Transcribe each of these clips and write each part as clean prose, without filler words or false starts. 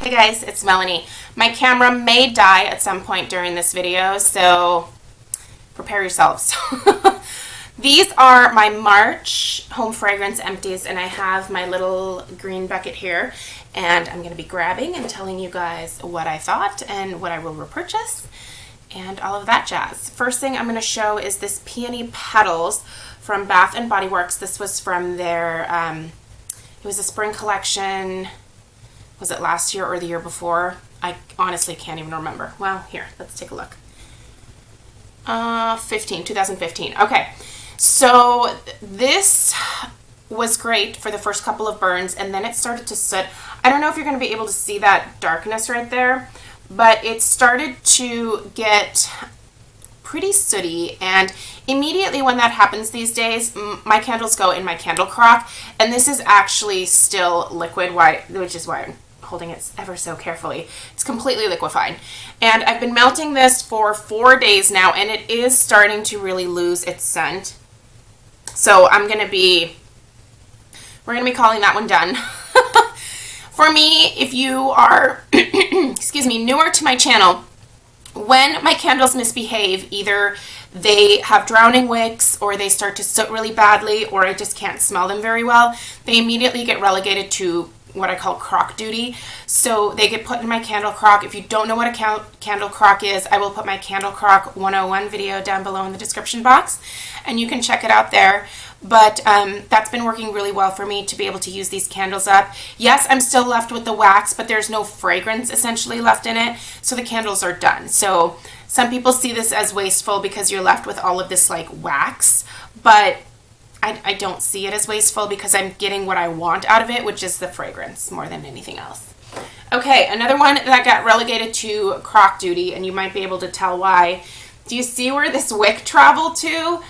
Hey guys, it's Melanie. My camera may die at some point during this video, so prepare yourselves. These are my March home fragrance empties, and I have my little green bucket here, and I'm going to be grabbing and telling you guys what I thought and what I will repurchase and all of that jazz. First thing I'm going to show is this Peony Petals from Bath and Body Works. This was from their, it was a spring collection. Was it last year or the year before? I honestly can't even remember. Well, here, let's take a look. 2015. Okay, so this was great for the first couple of burns, and then it started to soot. I don't know if you're going to be able to see that darkness right there, but it started to get pretty sooty, and immediately when that happens these days, my candles go in my candle crock, and this is actually still liquid, which is why I'm holding it ever so carefully. It's completely liquefied, and I've been melting this for 4 days now, and it is starting to really lose its scent. So we're gonna be calling that one done. For me, if you are excuse me, newer to my channel, when my candles misbehave, either they have drowning wicks, or they start to soot really badly, or I just can't smell them very well, they immediately get relegated to what I call crock duty. So they get put in my candle crock. If you don't know what a candle crock is, I will put my candle crock 101 video down below in the description box, and you can check it out there. But that's been working really well for me to be able to use these candles up. Yes, I'm still left with the wax, but there's no fragrance essentially left in it, so the candles are done. So some people see this as wasteful because you're left with all of this like wax, but I don't see it as wasteful because I'm getting what I want out of it, which is the fragrance more than anything else. Okay, another one that got relegated to crock duty, and you might be able to tell why. Do you see where this wick traveled to?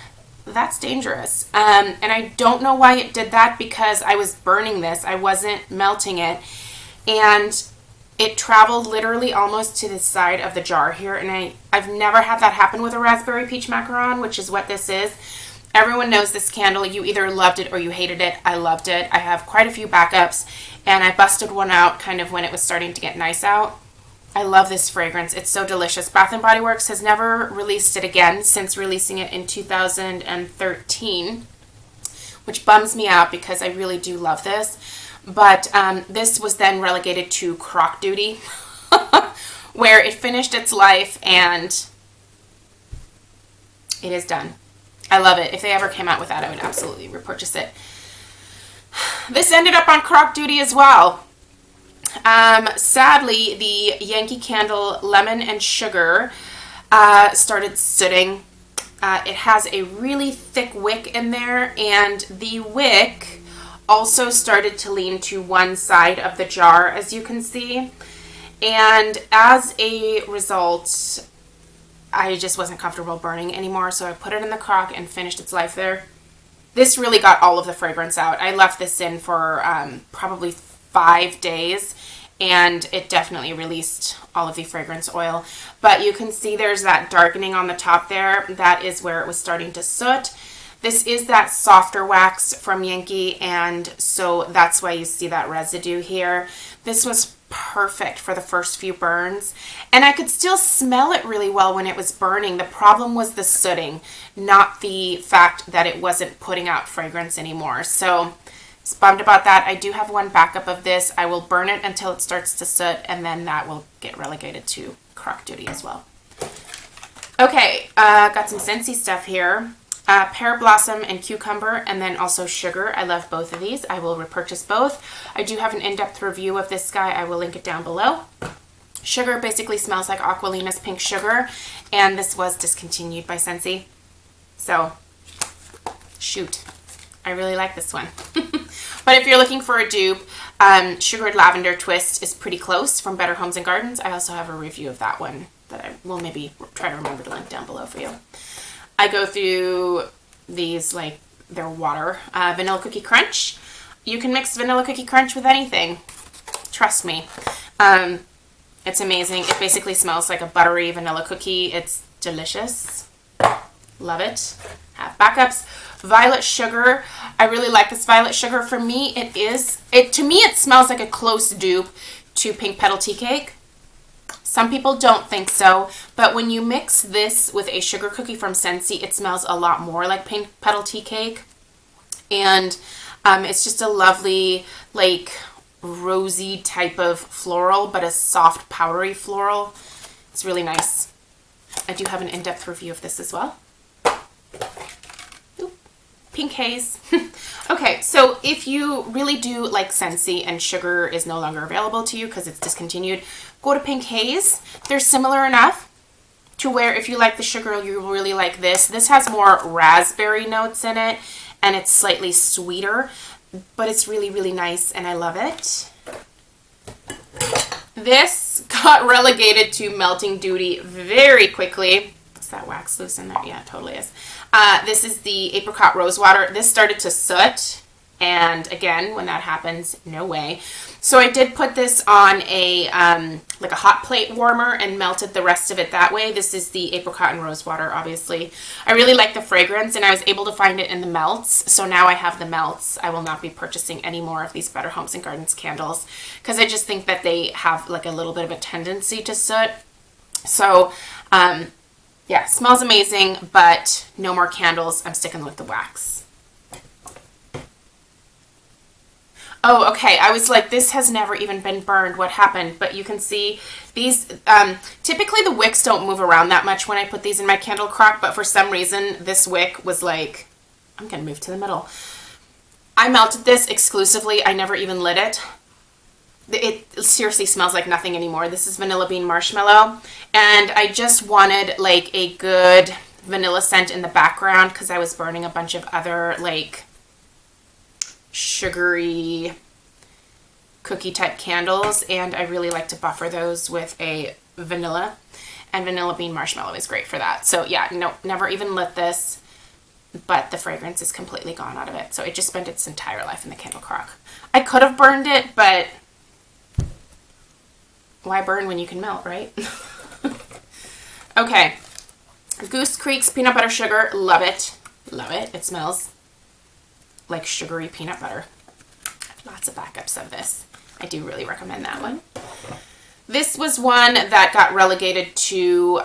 That's dangerous. And I don't know why it did that, because I was burning this. I wasn't melting it. And it traveled literally almost to the side of the jar here. And I've never had that happen with a raspberry peach macaron, which is what this is. Everyone knows this candle. You either loved it or you hated it. I loved it. I have quite a few backups, and I busted one out kind of when it was starting to get nice out. I love this fragrance. It's so delicious. Bath and Body Works has never released it again since releasing it in 2013, which bums me out because I really do love this. But this was then relegated to crock duty, where it finished its life and it is done. I love it. If they ever came out with that, I would absolutely repurchase it. This ended up on crock duty as well. Sadly, the Yankee Candle Lemon and Sugar started sooting. It has a really thick wick in there, and the wick also started to lean to one side of the jar, as you can see. And as a result, I just wasn't comfortable burning anymore, so I put it in the crock and finished its life there. This really got all of the fragrance out. I left this in for probably 5 days, and it definitely released all of the fragrance oil. But you can see there's that darkening on the top there. That is where it was starting to soot. This is that softer wax from Yankee, and so that's why you see that residue here. This was perfect for the first few burns, and I could still smell it really well when it was burning. The problem was the sooting, not the fact that it wasn't putting out fragrance anymore. So I was bummed about that. I do have one backup of this. I will burn it until it starts to soot, and then that will get relegated to crock duty as well. Okay, got some Scentsy stuff here. Pear Blossom and Cucumber, and then also Sugar. I love both of these. I will repurchase both. I do have an in-depth review of this guy. I will link it down below. Sugar basically smells like Aqualina's Pink Sugar, and this was discontinued by Scentsy. So, shoot. I really like this one. But if you're looking for a dupe, Sugared Lavender Twist is pretty close from Better Homes and Gardens. I also have a review of that one that I will maybe try to remember to link down below for you. I go through these like they're water. Vanilla Cookie Crunch. You can mix Vanilla Cookie Crunch with anything. Trust me. It's amazing. It basically smells like a buttery vanilla cookie. It's delicious. Love it. Have backups. Violet Sugar. I really like this Violet Sugar. For me, to me it smells like a close dupe to pink petal tea cake? Some people don't think so, but when you mix this with a sugar cookie from Scentsy, it smells a lot more like pink petal tea cake. And it's just a lovely, like, rosy type of floral, but a soft, powdery floral. It's really nice. I do have an in-depth review of this as well. Oop. Pink Haze. Okay, so if you really do like Scentsy and sugar is no longer available to you because it's discontinued, go to Pink Haze. They're similar enough to where if you like the sugar, you really like this. This has more raspberry notes in it, and it's slightly sweeter, but it's really, really nice, and I love it. This got relegated to melting duty very quickly. Is that wax loose in there? Yeah, it totally is. This is the Apricot Rose Water. This started to soot, and again, when that happens, no way. So I did put this on a like a hot plate warmer and melted the rest of it that way. This is the Apricot and Rose Water, obviously. I really like the fragrance, and I was able to find it in the melts, so now I have the melts. I will not be purchasing any more of these Better Homes and Gardens candles because I just think that they have like a little bit of a tendency to soot. So yeah, smells amazing, but no more candles. I'm sticking with the wax. Oh, okay. I was like, this has never even been burned. What happened? But you can see these, typically the wicks don't move around that much when I put these in my candle crock, but for some reason this wick was like, I'm going to move to the middle. I melted this exclusively. I never even lit it. It seriously smells like nothing anymore. This is Vanilla Bean Marshmallow, and I just wanted like a good vanilla scent in the background because I was burning a bunch of other like sugary cookie type candles, and I really like to buffer those with a vanilla, and Vanilla Bean Marshmallow is great for that. So yeah, no, never even lit this, but the fragrance is completely gone out of it. So it just spent its entire life in the candle crock. I could have burned it, but why burn when you can melt, right? Okay. Goose Creek's peanut butter sugar. Love it. Love it. It smells like sugary peanut butter. Lots of backups of this. I do really recommend that one. This was one that got relegated to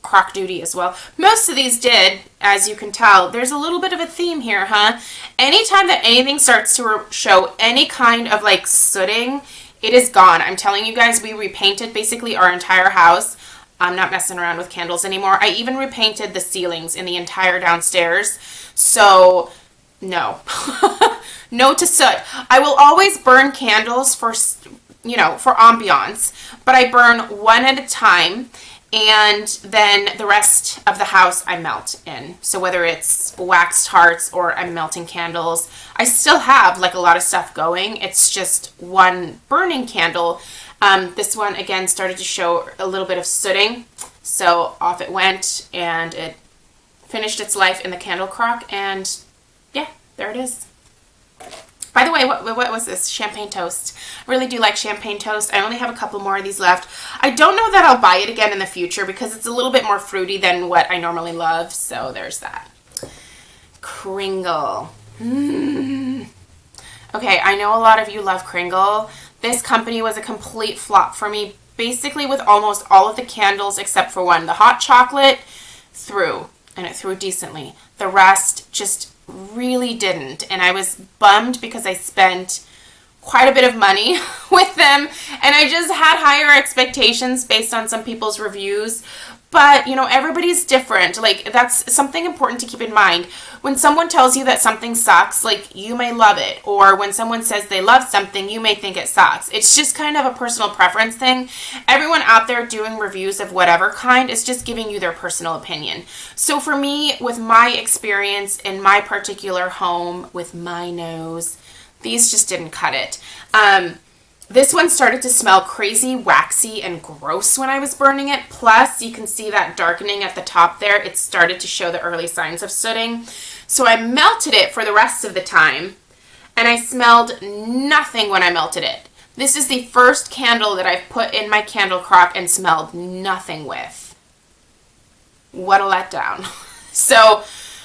crock duty as well. Most of these did, as you can tell. There's a little bit of a theme here, huh? Anytime that anything starts to show any kind of like sooting, it is gone. I'm telling you guys, we repainted basically our entire house. I'm not messing around with candles anymore. I even repainted the ceilings in the entire downstairs. So no, no to soot. I will always burn candles for, you know, for ambiance, but I burn one at a time. And then the rest of the house I melt in. So whether it's waxed hearts or I'm melting candles, I still have like a lot of stuff going. It's just one burning candle. This one again started to show a little bit of sooting. So off it went and it finished its life in the candle crock. And yeah, there it is. By the way, what was this? Champagne toast. I really do like champagne toast. I only have a couple more of these left. I don't know that I'll buy it again in the future because it's a little bit more fruity than what I normally love. So there's that. Kringle. Okay, I know a lot of you love Kringle. This company was a complete flop for me. Basically with almost all of the candles except for one. The hot chocolate threw, and it threw decently. The rest just really didn't, and I was bummed because I spent quite a bit of money with them, and I just had higher expectations based on some people's reviews. But you know, everybody's different. Like, that's something important to keep in mind. When someone tells you that something sucks, like, you may love it, or when someone says they love something, you may think it sucks. It's just kind of a personal preference thing. Everyone out there doing reviews of whatever kind is just giving you their personal opinion. So for me, with my experience in my particular home with my nose, these just didn't cut it. This one started to smell crazy, waxy, and gross when I was burning it. Plus, you can see that darkening at the top there. It started to show the early signs of sooting. So I melted it for the rest of the time, and I smelled nothing when I melted it. This is the first candle that I've put in my candle crock and smelled nothing with. What a letdown. So,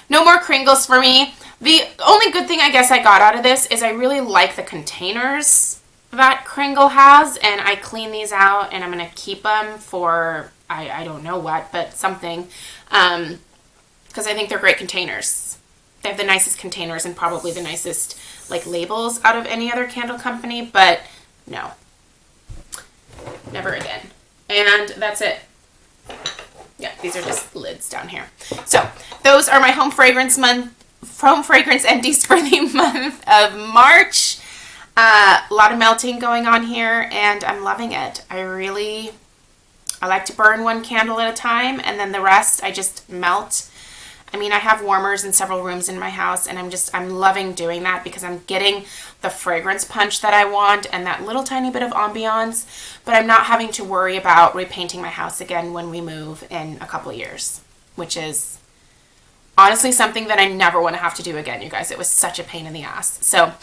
no more Kringles for me. The only good thing I guess I got out of this is I really like the containers. that Kringle has, and I clean these out, and I'm going to keep them for, I don't know what, but something, because I think they're great containers. They have the nicest containers and probably the nicest, like, labels out of any other candle company, but no. Never again. And that's it. Yeah, these are just lids down here. So, those are my home fragrance empties for the month of March. A lot of melting going on here, and I'm loving it. I like to burn one candle at a time, and then the rest I just melt. I mean, I have warmers in several rooms in my house, and I'm loving doing that because I'm getting the fragrance punch that I want and that little tiny bit of ambiance, but I'm not having to worry about repainting my house again when we move in a couple years, which is honestly something that I never want to have to do again, you guys. It was such a pain in the ass. So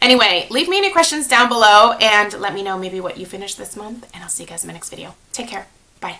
anyway, leave me any questions down below and let me know maybe what you finished this month, and I'll see you guys in my next video. Take care. Bye.